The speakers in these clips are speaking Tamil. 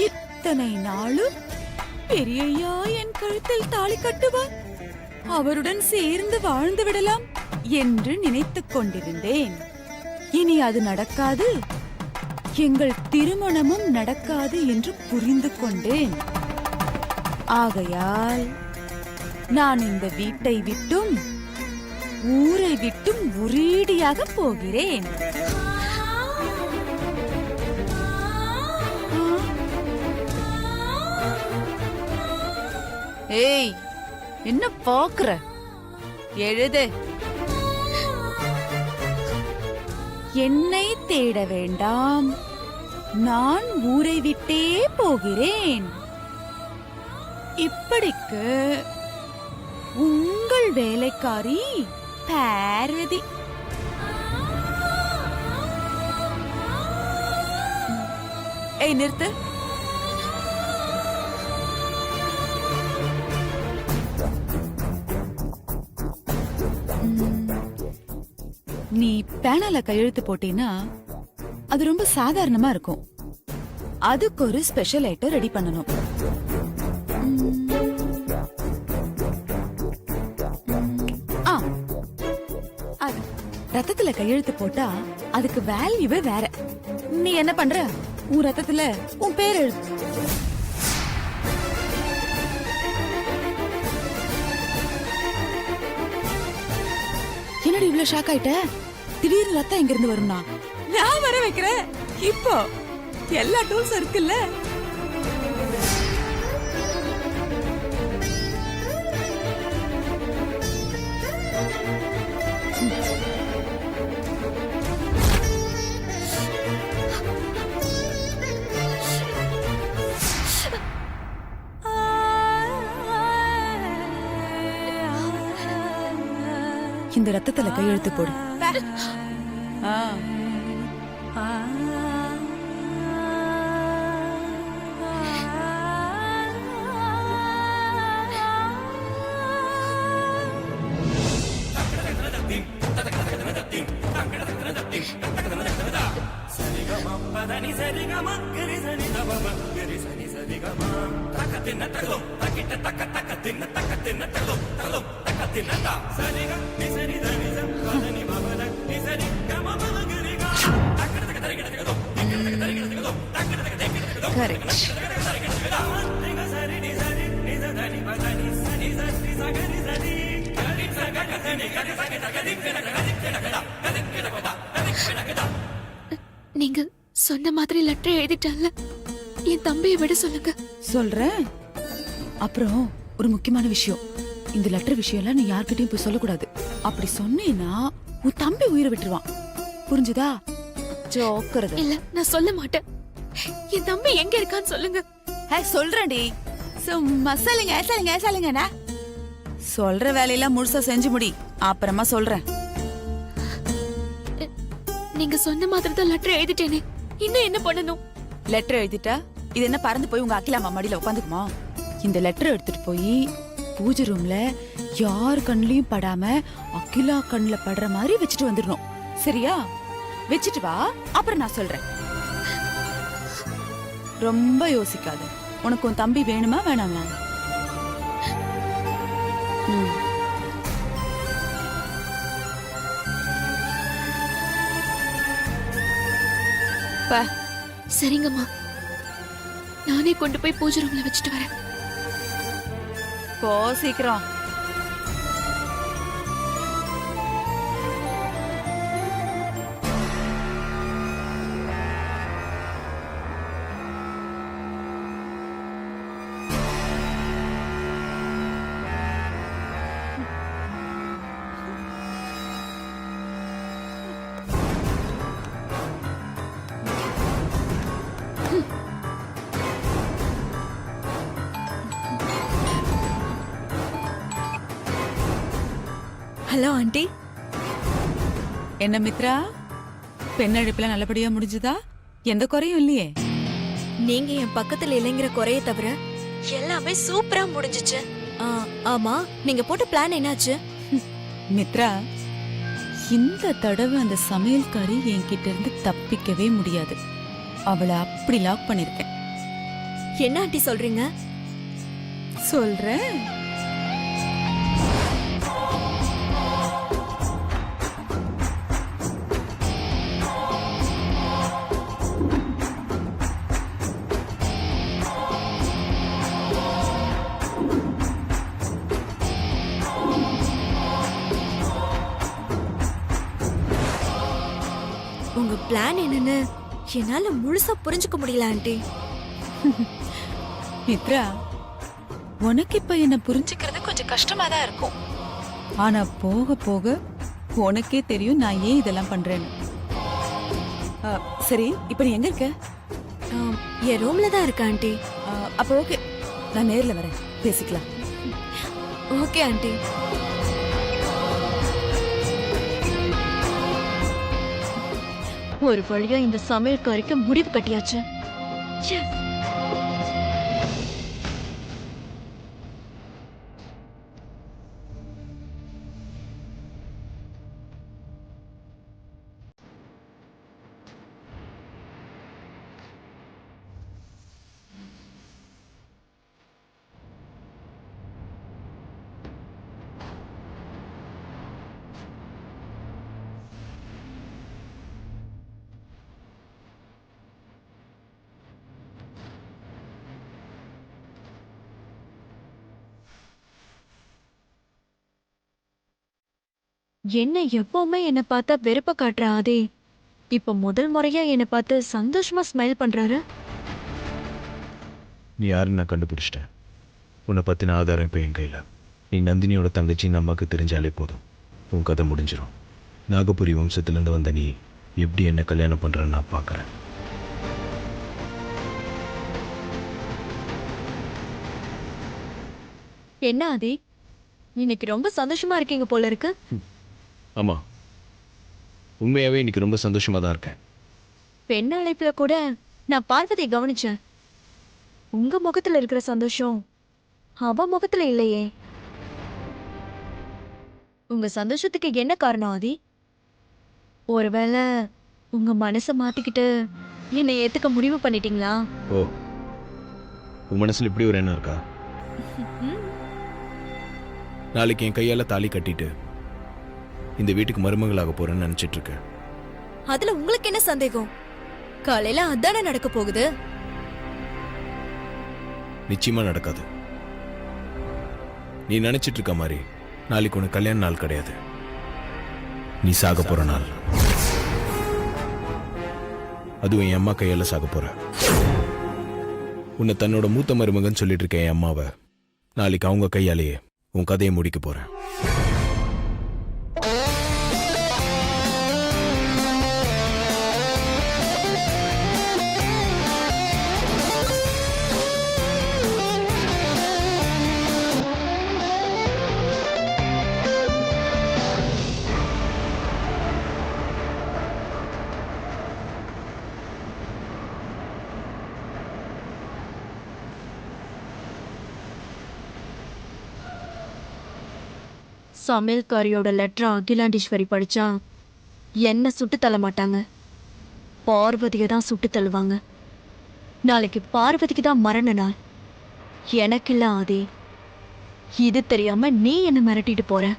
இத்தனை நாளும் பெரியய்யா என் கழுத்தில் தாலி கட்டுவார், அவருடன் சேர்ந்து வாழ்ந்து விடலாம் என்று நினைத்துக் கொண்டிருந்தேன். இனி அது நடக்காது, எங்கள் திருமணமும் நடக்காது என்று புரிந்து கொண்டேன். ஆகையால் நான் இந்த வீட்டை விட்டும் ஊரை விட்டும் உரீடியாக போகிறேன். ஏய், என்ன பாக்குற? எழுது. என்னை தேட வேண்டாம், நான் ஊரை விட்டே போகிறேன். இப்படிக்கு உங்கள் வேலைக்காரி பாரதி. ஏய், நிறுத்து. நீ பேனால கையெழுத்து போட்டீன்னா அது ரொம்ப சாதாரணமா இருக்கும். அதுக்கு ஒரு ஸ்பெஷல் ஐட்டம் ரெடி பண்ணணும். ரத்தத்துல கையெழுத்து போட்டா அதுக்கு வேல்யூவே வேற. நீ என்ன பண்ற? உன் ரத்தத்துல உன் பேர் எழுது. என்னடி இவ்வளவு ஷாக் ஆயிட்ட? திடீர்னு ரத்தம் எங்க இருந்து வரும்னா? நான் வர வைக்கிறேன். இப்போ எல்லா டூல்ஸ் இருக்குல்ல. இந்த ரத்தத்துல கையெழுத்து போடு. நீங்க சொன்ன மாதிரி லெட்டர் எழுதிட்டால, என் தம்பியை விட சொல்லுங்க. சொல்றேன். அப்புறம் ஒரு முக்கியமான விஷயம், இந்த லெட்டர் விஷயம் எல்லாம் நீ யார்கிட்டயும் போய் சொல்லக்கூடாது. அப்படி சொன்னேன்னா உன் தம்பி உயிரை விட்டுருவான். புரிஞ்சுதா? ஜோக்கறது இல்ல, நான் சொல்ல மாட்டேன். என் தம்பி எங்க இருக்கான்னு சொல்லுங்க. சொல்றேன்டி. சும்மா சொல்லுங்க சொல்லுங்க சொல்லுங்கண்ணா. சொல்ற வேலையெல்லாம் முழுசா செஞ்சு முடி, அப்புறமா சொல்றேன். நீங்க சொன்ன மாதிரி தான் லெட்டர் எழுதிட்டேனே, இன்னும் என்ன பண்ணணும்? லெட்டர் எழுதிட்டா இது என்ன பறந்து போய் உங்க அகிலாமா மடியில உட்காந்துக்குமா? இந்த லெட்டர் எடுத்துட்டு போய் பூஜை ரூம்ல யார் கண்ணுலயும் படாம அகிலா கண்ணுல படுற மாதிரி வச்சுட்டு வந்துடணும். சரியா? வச்சுட்டு வா, அப்புறம் நான் சொல்றேன். ரொம்ப யோசிக்காத. உனக்கு உன் தம்பி வேணுமா வேணாமா? சரிங்கம்மா, நானே கொண்டு போய் பூஜை ரூம்ல வச்சுட்டு வரேன். போ சீக்கிரம். Hello aunty. என்ன மித்ரா, பெண்ணழைப்புல நல்லபடியா முடிஞ்சுதா? எந்த குறையும் இல்லையே? நீங்க என் பக்கத்துல இல்லைங்கிற குறைய தவிர எல்லாமே சூப்பரா முடிஞ்சுச்சு. ஆமா, நீங்க போட்ட பிளான் என்னாச்சு? மித்ரா, இந்த தடவை அந்த சமையல்காரி என்கிட்ட இருந்து தப்பிக்கவே முடியாது. அவளை அப்படி லாக் பண்ணிருக்கேன். என்ன ஆண்டி சொல்றீங்க? சொல்றேன். உங்க பிளான் என்னன்னு என்னால முழுசா புரிஞ்சுக்க முடியல ஆண்டி. மித்ரா, உனக்கு இப்ப என்ன புரிஞ்சுக்கிறது கொஞ்சம் கஷ்டமா தான் இருக்கும். ஆனா போக போக உனக்கே தெரியும் நான் ஏன் இதெல்லாம் பண்றேன்னு. சரி, இப்ப நீ எங்க இருக்க? என் ரூம்ல தான் இருக்க ஆண்டி. அப்ப ஓகே, நான் நேர்ல வரேன், பேசிக்கலாம். Okay aunty. ஒரு வழியா இந்த சமையல்காரிக்கு முடிவு கட்டியாச்சு. Yes. என்ன எப்பவுமே என்ன பார்த்தா வெறுப்ப காட்டுற ஆதி இப்ப முதல் முறையா என்ன பார்த்து சந்தோஷமா ஸ்மைல் பண்றாரு. நீ யாருன்னு நான் கண்டுபிடிச்சிட்டேன். உன்னை பற்றின ஆதாரம் இப்போ என் கையில். நீ நந்தினியோட தங்கச்சின்னு அம்மாவுக்கு தெரிஞ்சாலே போதும், உன் கதை முடிஞ்சிடும். நாகபுரி வம்சத்துலேருந்து வந்த நீ எப்படி என்ன கல்யாணம் பண்ணுறன்னு நான் பார்க்குறேன். என்ன ஆதி, இன்னைக்கு ரொம்ப சந்தோஷமா இருக்கீங்க போல இருக்கு. ஆமாம், உண்மையாகவே இன்னைக்கு ரொம்ப சந்தோஷமாக தான் இருக்கேன். பெண் அழைப்புல கூட நான் பார்வதியை கவனிச்சேன். உங்க முகத்துல இருக்கிற சந்தோஷம் அவ முகத்துல இல்லையே. உங்க சந்தோஷத்துக்கு என்ன காரணம் ஆதி? ஒருவேளை உங்க மனசை மாத்திக்கிட்டு என்னை ஏத்துக்க முடிவு பண்ணிட்டீங்களா? ஓ, உன் மனசில் இப்படி ஒரு எண்ணம் இருக்கா? நாளைக்கு என் கையால் தாலி கட்டிட்டு இந்த வீட்டுக்கு மருமகளாக போறேன்னு நினைச்சிட்டு இருக்கேன். அதுல உங்களுக்கு என்ன சந்தேகம்? காலையில அதானே நடக்க போகுது. நிச்சயமா நடக்காது. நீ நினைச்சிட்டு இருக்க மாதிரி நாளைக்கு உனக்கு கல்யாண நாள் கிடையாது, நீ சாக போற நாள். அதுவும் என் அம்மா கையால சாக போற. உன்னை தன்னோட மூத்த மருமகன் சொல்லிட்டு இருக்க என் அம்மாவை நாளைக்கு அவங்க கையாலேயே உன் கதையை முடிக்க போறேன். சமையல்காரியோட லெட்டர் அகிலாண்டீஸ்வரி படிச்சா என்ன சுட்டு தள்ள மாட்டாங்க, பார்வதியை தான் சுட்டு தள்ளுவாங்க. நாளைக்கு பார்வதிக்கு தான் மரண நாள், எனக்கு இல்ல ஆதி. இது தெரியாம நீ என்ன மிரட்டிட்டு போற.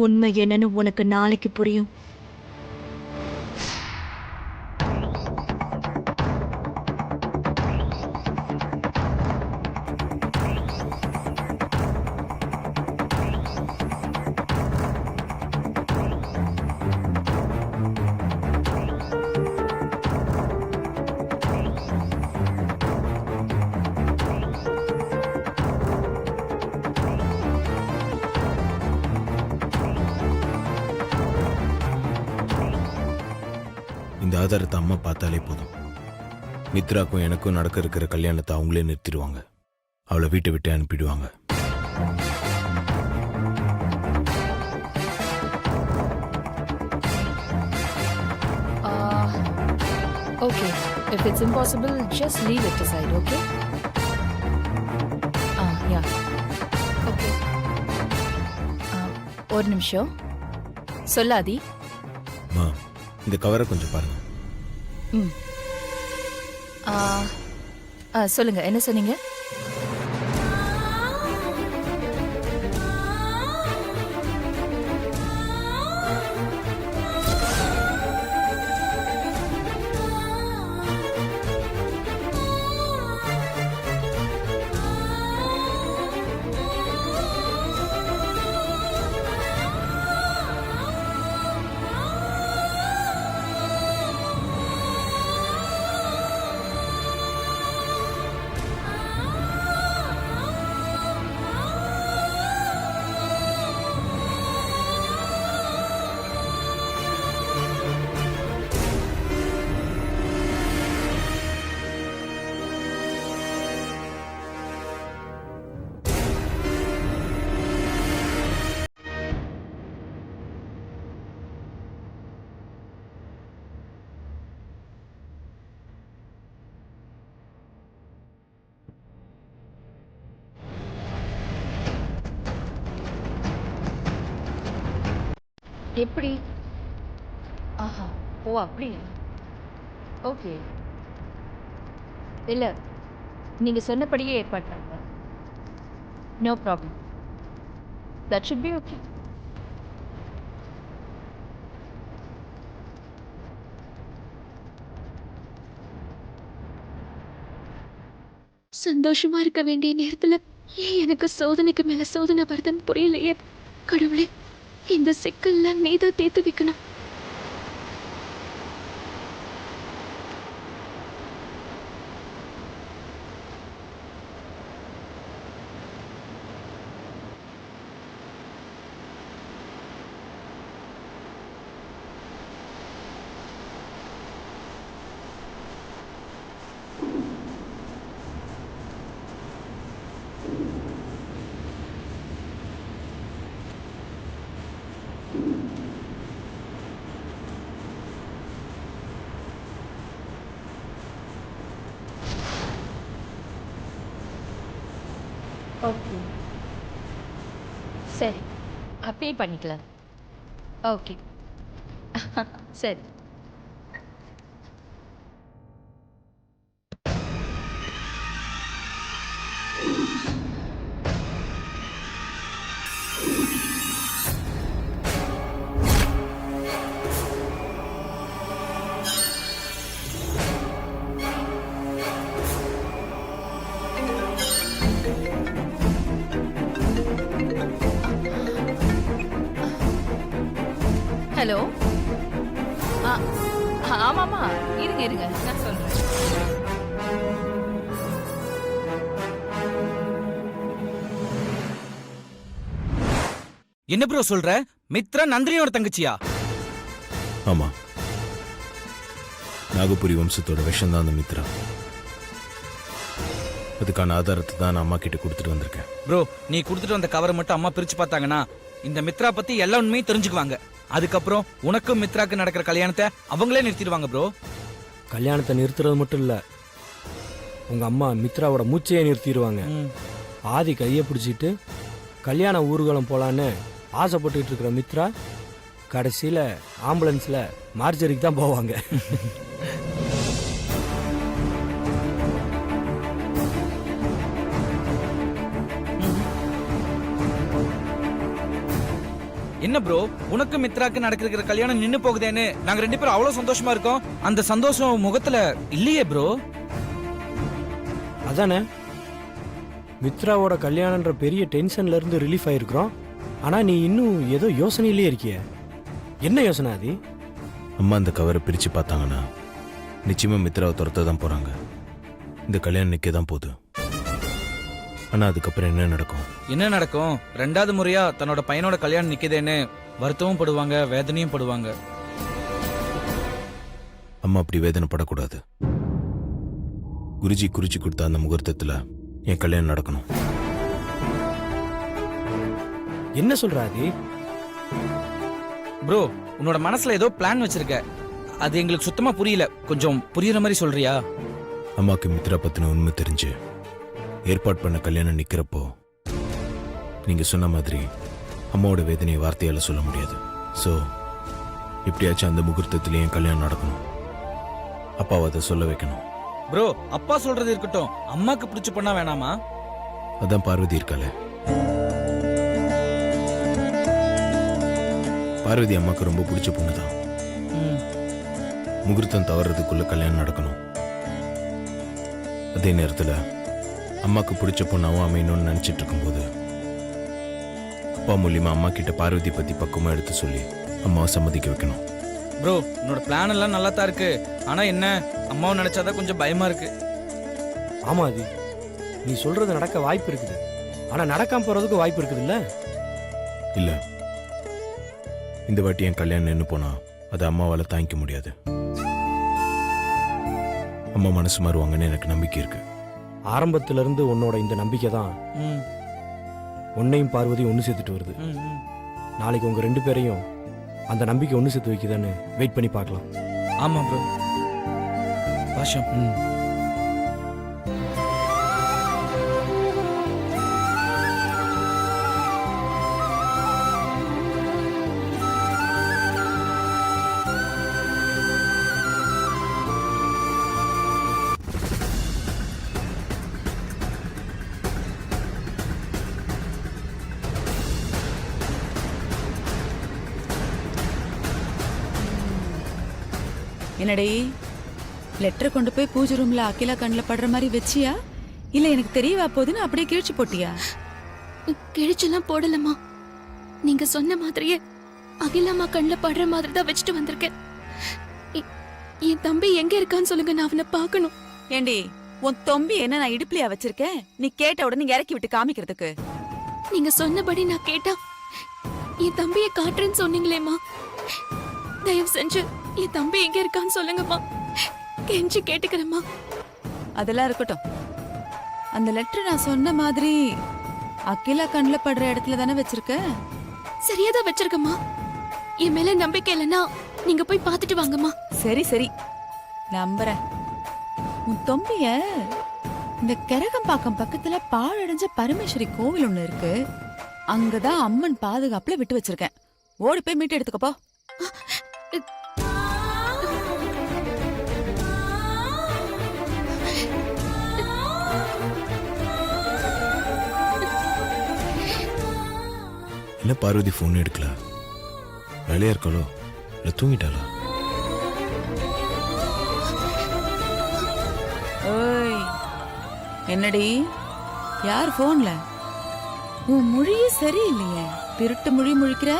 உண்மை என்னன்னு உனக்கு நாளைக்கு புரியும். இந்த ஆதாரத்தை அம்மா பார்த்தாலே போதும், மித்ராக்கும் எனக்கும் நடக்க இருக்கிற கல்யாணத்தை அவங்களே நிறுத்திடுவாங்க. அவளை வீட்டை விட்டு அனுப்பிடுவாங்க. Okay, if it's impossible, just leave it aside, okay? Yeah. Okay. ஒரு நிமிஷம் சொல்லாதி. அம்மா, இந்த கவரை கொஞ்சம் பாருங்க. சொல்லுங்க என்ன சொன்னீங்க? எப்படி? ஆஹா, ஓ அப்படியா? ஓகே. இல்ல, நீங்க சொன்னபடியே ஏற்பாடு பண்ணுங்க. No problem. That should be okay. சந்தோஷமா இருக்க வேண்டிய நேரத்துல ஏன் எனக்கு சோதனைக்கு மேல சோதனை வருதுன்னு புரியலையே. கடவுளே, இந்த சிக்கல்ல நீதான் தீர்த்து வைக்கணும். ஓகே. சரி, அப்படியே பண்ணிக்கலாம். ஓகே. சரி. ஹலோ. ஆமாம்மா, இருங்க இருங்க, நான் சொல்றேன். என்ன ப்ரோ சொல்ற? மித்ரா நந்தினியோட தங்கச்சியா? ஆமா, நாகபுரி வம்சத்தோட விஷம் தான் அந்த மித்ரா. அதுக்கான ஆதாரத்தை தான் நான் அம்மா கிட்ட கொடுத்துட்டு வந்திருக்கேன். ப்ரோ, நீ கொடுத்துட்டு வந்த கவரை மட்டும் அம்மா பிரிச்சு பார்த்தாங்கன்னா இந்த மித்ரா பத்தி எல்லா உண்மையும் தெரிஞ்சுக்குவாங்க. அதுக்கப்புறம் உனக்கும் மித்ராக்கு நடக்கிற கல்யாணத்தை அவங்களே நிறுத்திடுவாங்க ப்ரோ. கல்யாணத்தை நிறுத்துறது மட்டும் இல்ல, உங்க அம்மா மித்ராவோட மூச்சையே நிறுத்திடுவாங்க. ஆதி கையை பிடிச்சிட்டு கல்யாண ஊர்வலம் போலான்னு ஆசைப்பட்டுட்டு இருக்கிற மித்ரா கடைசியில ஆம்புலன்ஸ்ல மார்ஜரிக்கு தான் போவாங்க. என்ன ப்ரோ, உனக்கு மித்ராக்கு நடக்கிற கல்யாணம் நின்னு போகுதேன்னு நாங்க 2 பேரும் அவ்வளவு சந்தோஷமா இருக்கோம். அந்த சந்தோஷம் முகத்துல இல்லையே ப்ரோ. அதானே, மித்ராவோட கல்யாணன்ற பெரிய டென்ஷன்ல இருந்து ரிலீஃப் ஆயிருக்கிறோம். ஆனா நீ இன்னும் ஏதோ யோசனையிலே இருக்கிய. என்ன யோசனை ஆதி? அம்மா அந்த கவரை பிரிச்சு பார்த்தாங்கன்னா நிச்சயமா மித்ராவை துரத்த தான் போறாங்க. இந்த கல்யாணம் நிக்க தான் போகுது. ஆனா அதுக்கப்புறம் என்ன நடக்கும்? என்ன நடக்கும்? 2வது முறையா தன்னோட பையனோட கல்யாணம் நிக்குதேன்னு வருத்தமும் படுவாங்க, வேதனையும் படுவாங்க. அம்மா அப்படி வேதனைப்படக்கூடாது. குருஜி குறிச்சு கொடுத்த அந்த முகூர்த்தத்துல என் கல்யாணம் நடக்கணும். என்ன சொல்ற ஆதி? ப்ரோ, உன்னோட மனசுல ஏதோ பிளான் வச்சிருக்க. அது எங்களுக்கு சுத்தமா புரியல. கொஞ்சம் புரியுற மாதிரி சொல்றியா? அம்மாக்கு மித்ரா பத்தின உண்மை தெரிஞ்சு ஏற்பாடு பண்ண கல்யாணம் நிக்கிறப்போ நீங்க சொன்ன மாதிரி அம்மாவோட வேதனையை வார்த்தையால சொல்ல முடியாது. ஸோ எப்படியாச்சும் அந்த முகூர்த்தத்திலே என் கல்யாணம் நடக்கணும். அப்பாவை அதை சொல்ல வைக்கணும். ப்ரோ அப்பா சொல்றது இருக்கட்டும், அம்மாக்கு பிடிச்ச பொண்ணா வேணாமா? அதான் பார்வதி இருக்காளே. பார்வதி அம்மாக்கு ரொம்ப பிடிச்ச பொண்ணு தான். ம், முகூர்த்தம் தவறதுக்குள்ள கல்யாணம் நடக்கணும். அதே நேரத்தில் அம்மாக்கு பிடிச்ச பொண்ணாவும் அமையணும்னு நினச்சிட்டு இருக்கும்போது அப்பா மூலியமா அம்மா கிட்ட பார்வதி பற்றி பக்குவமாக எடுத்து சொல்லி அம்மாவை சம்மதிக்க வைக்கணும். ப்ரோ உன்னோட பிளான் எல்லாம் நல்லா தான் இருக்கு. ஆனா என்ன, அம்மாவை நினைச்சாதான் கொஞ்சம் பயமா இருக்கு. ஆமா ஆதி, நீ சொல்றது நடக்க வாய்ப்பு இருக்குது, ஆனா நடக்காம போறதுக்கு வாய்ப்பு இருக்குதுல்ல. இல்லை, இந்த வாட்டி என் கல்யாணம் நின்று போனா அதை அம்மாவால் தாங்கிக்க முடியாது. அம்மா மனசு மாறுவாங்கன்னு எனக்கு நம்பிக்கை இருக்கு. ஆரம்பத்துல இருந்து உன்னோட இந்த நம்பிக்கை தான் ம், உன்னையும் பார்வதியும் ஒன்று சேர்த்துட்டு வருது. ம், ம். நாளைக்கு உங்க 2 பேரையும் அந்த நம்பிக்கை ஒன்று சேர்த்து வைக்குதான்னு வெயிட் பண்ணி பார்க்கலாம். ஆமா ப்ரோ. பாஷம். ம். என்னடி லெட்டர் கொண்டு போய் பூஜை ரூம்ல அகிலா கண்ணில் படுற மாதிரி வச்சியா, இல்ல எனக்கு தெரியவா போகுதுன்னு அப்படியே கிழிச்சு போட்டியா? கிழிச்செல்லாம் போடலம்மா. நீங்க சொன்ன மாதிரியே அகிலாமா கண்ணில் படுற மாதிரி தான் வச்சுட்டு வந்திருக்கேன். என் தம்பி எங்க இருக்கான்னு சொல்லுங்க, நான் அவனை பார்க்கணும். ஏண்டி உன் தொம்பி என்ன நான் இடுப்புலையா வச்சிருக்கேன்? நீ கேட்ட உடனே இறக்கி விட்டு காமிக்கிறதுக்கு? நீங்க சொன்னபடி நான் கேட்டா என் தம்பியை காட்டுறேன்னு சொன்னீங்களேம்மா. தயவு செஞ்சு என் தம்பி எங்க இருக்கான்னு சொல்லுங்கம்மா. கெஞ்சி கேட்டுக்கிறேம்மா. அதெல்லாம் இருக்கட்டும். அந்த லெட்டர் நான் சொன்ன மாதிரி அகிலா கண்ணில் படுற இடத்துல தானே வச்சிருக்க? சரியாதான் வச்சிருக்கம்மா. என் மேல நம்பிக்கை இல்லைன்னா நீங்க போய் பார்த்துட்டு வாங்கம்மா. சரி சரி, நம்புறேன். உன் தொம்பிய இந்த கரகம்பாக்கம் பக்கத்துல பாழடைஞ்ச பரமேஸ்வரி கோவில் ஒண்ணு இருக்கு, அங்கதான் அம்மன் பாதுகாப்புல விட்டு வச்சிருக்கேன். ஓடி போய் மீட்டு எடுத்துக்கப்போ. என்ன பார்வதி ஃபோன் எடுக்கல? வேலையா இருக்காளோ இல்லை தூங்கிட்டாளா? ஓய், என்னடி யார் போன்ல? உன் மொழியே சரியில்லையே, திருட்டு மொழி முழிக்கிற.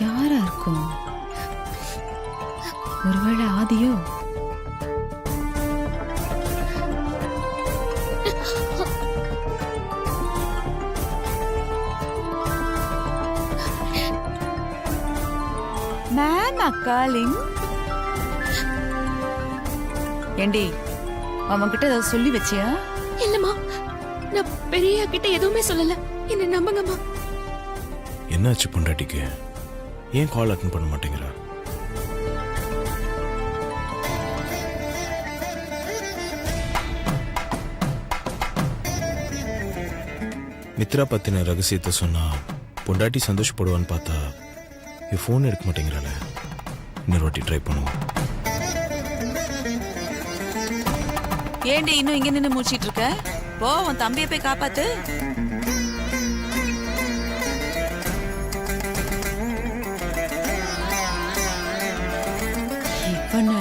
யாரா இருக்கும்? ஒருவேளை ஆதியோ? மேம் அக்காலிங். ஏண்டி அவன்கிட்ட ஏதாவது சொல்லி வச்சியா? இல்லம்மா, நான் பெரிய கிட்ட எதுவுமே சொல்லல. என்ன நம்புங்கம்மா. என்னாச்சு பொண்டாட்டிக்கு? ஏன் கால் அட்டன் பண்ண மாட்டேங்கிறா? மித்ரா பத்தின ரகசியத்தை சொன்னா பொண்டாட்டி சந்தோஷப்படுவான்னு பார்த்தா என் ஃபோன் எடுக்க மாட்டேங்கிறாள. இன்னொரு வாட்டி ட்ரை பண்ணுவோம். ஏண்டி இன்னும் இங்க நின்னு முடிச்சிட்டு இருக்க? போ, உன் தம்பியை போய் காப்பாத்து. இவன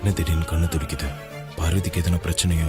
என்ன திடீர்னு கண்ணு துடிக்குது? பார்வதிக்கு எதனா பிரச்சனையோ?